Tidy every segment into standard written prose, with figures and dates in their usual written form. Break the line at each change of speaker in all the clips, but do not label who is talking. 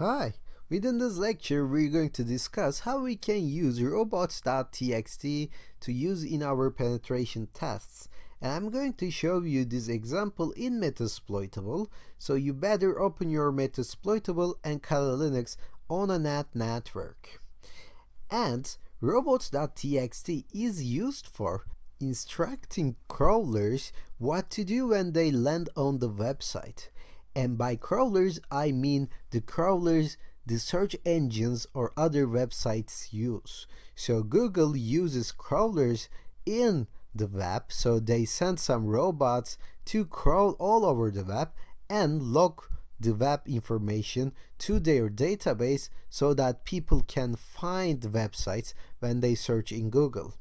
Hi! Within this lecture, we're going to discuss how we can use robots.txt to use in our penetration tests. And I'm going to show you this example in Metasploitable, so you better open your Metasploitable and Kali Linux on a NAT network. And robots.txt is used for instructing crawlers what to do when they land on the website. And by crawlers, I mean the crawlers the search engines or other websites use. So Google uses crawlers in the web, so they send some robots to crawl all over the web and log the web information to their database so that people can find websites when they search in Google.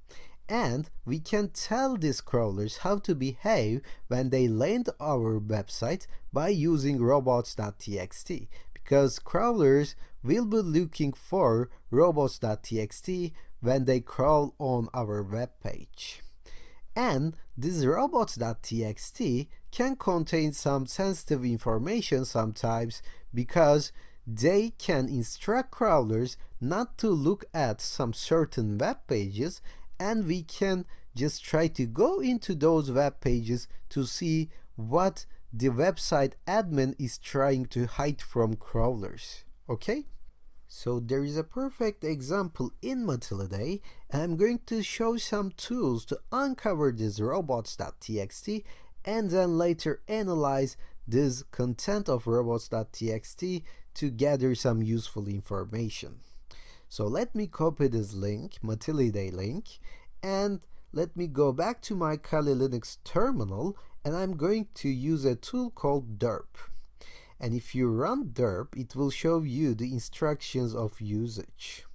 And we can tell these crawlers how to behave when they land our website by using robots.txt, because crawlers will be looking for robots.txt when they crawl on our web page. And this robots.txt can contain some sensitive information sometimes, because they can instruct crawlers not to look at some certain web pages, and we can just try to go into those web pages to see what the website admin is trying to hide from crawlers. Okay? So there is a perfect example in Matilda, and I'm going to show some tools to uncover this robots.txt and then later analyze this content of robots.txt to gather some useful information. So let me copy this link, Matilda link, and let me go back to my Kali Linux terminal, and I'm going to use a tool called derp. And if you run derp, it will show you the instructions of usage.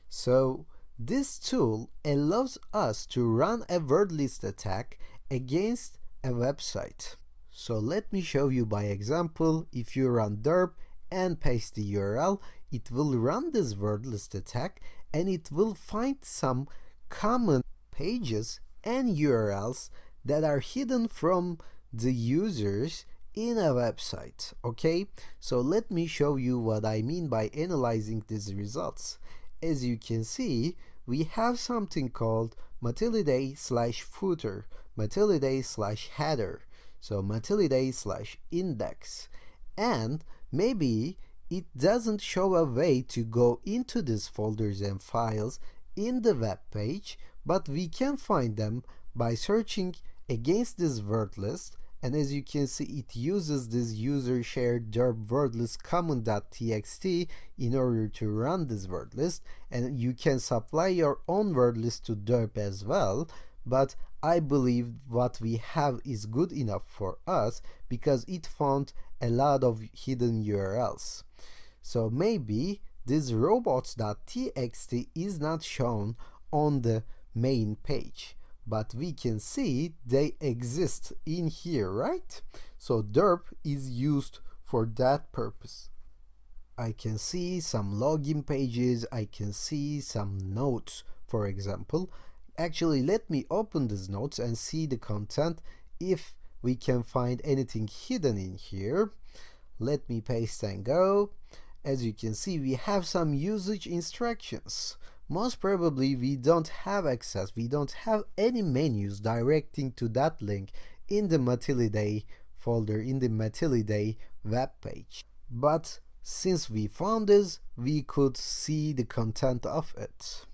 So this tool allows us to run a word list attack against a website. So let me show you by example. If you run derp and paste the URL, it will run this word list attack, and it will find some common pages and URLs that are hidden from the users in a website. Okay, so let me show you what I mean by analyzing these results. As you can see, we have something called Matilda/footer, Matilda/header, so Matilda/index, and maybe it doesn't show a way to go into these folders and files in the web page, but we can find them by searching against this word list. And as you can see, it uses this user shared derp word list common.txt in order to run this word list, and you can supply your own word list to derp as well, but I believe what we have is good enough for us because it found a lot of hidden URLs. So maybe this robots.txt is not shown on the main page, but we can see they exist in here, right? So derp is used for that purpose. I can see some login pages, I can see some notes, for example. Actually, let me open these notes and see the content if we can find anything hidden in here. Let me paste and go. As you can see, we have some usage instructions. Most probably we don't have access, we don't have any menus directing to that link in the Matilda folder, in the Matilda web page. But since we found this, we could see the content of it.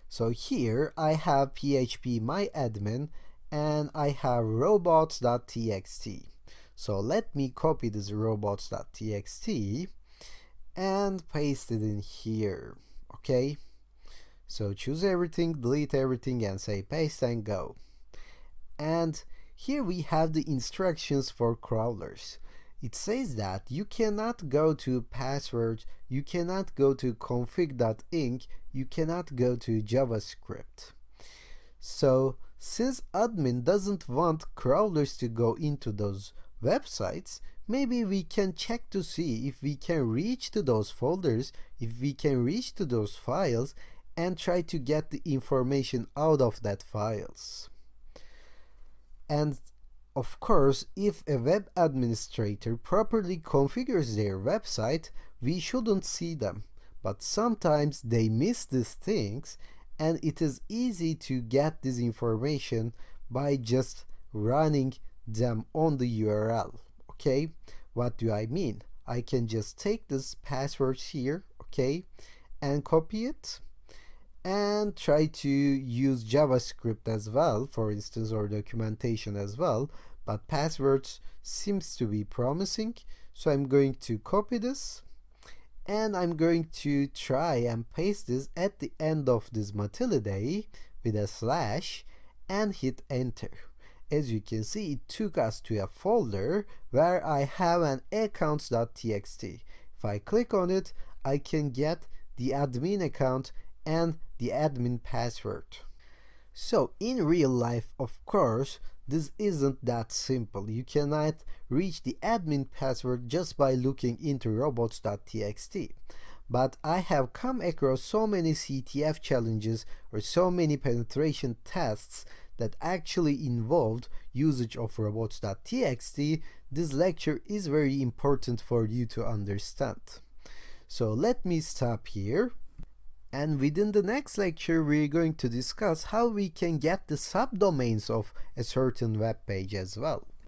So here I have phpMyAdmin and I have robots.txt. So let me copy this robots.txt and paste it in here. Okay, so choose everything, delete everything, and say paste and go. And here we have the instructions for crawlers. It says that you cannot go to passwords, you cannot go to config.inc, you cannot go to JavaScript. So since admin doesn't want crawlers to go into those websites, maybe we can check to see if we can reach to those folders, if we can reach to those files, and try to get the information out of that files. And Of course, if a web administrator properly configures their website, we shouldn't see them. But sometimes they miss these things, and it is easy to get this information by just running them on the URL. Okay, what do I mean? I can just take this passwords here, okay, and copy it and try to use JavaScript as well, for instance, or documentation as well. But passwords seems to be promising, so I'm going to copy this and I'm going to try and paste this at the end of this Matilda with a slash and hit enter. As you can see, it took us to a folder where I have an accounts.txt. If I click on it, I can get the admin account and the admin password. So in real life, of course, this isn't that simple. You cannot reach the admin password just by looking into robots.txt. But I have come across so many CTF challenges or so many penetration tests that actually involved usage of robots.txt. This lecture is very important for you to understand. So let me stop here. And within the next lecture, we're going to discuss how we can get the subdomains of a certain web page as well.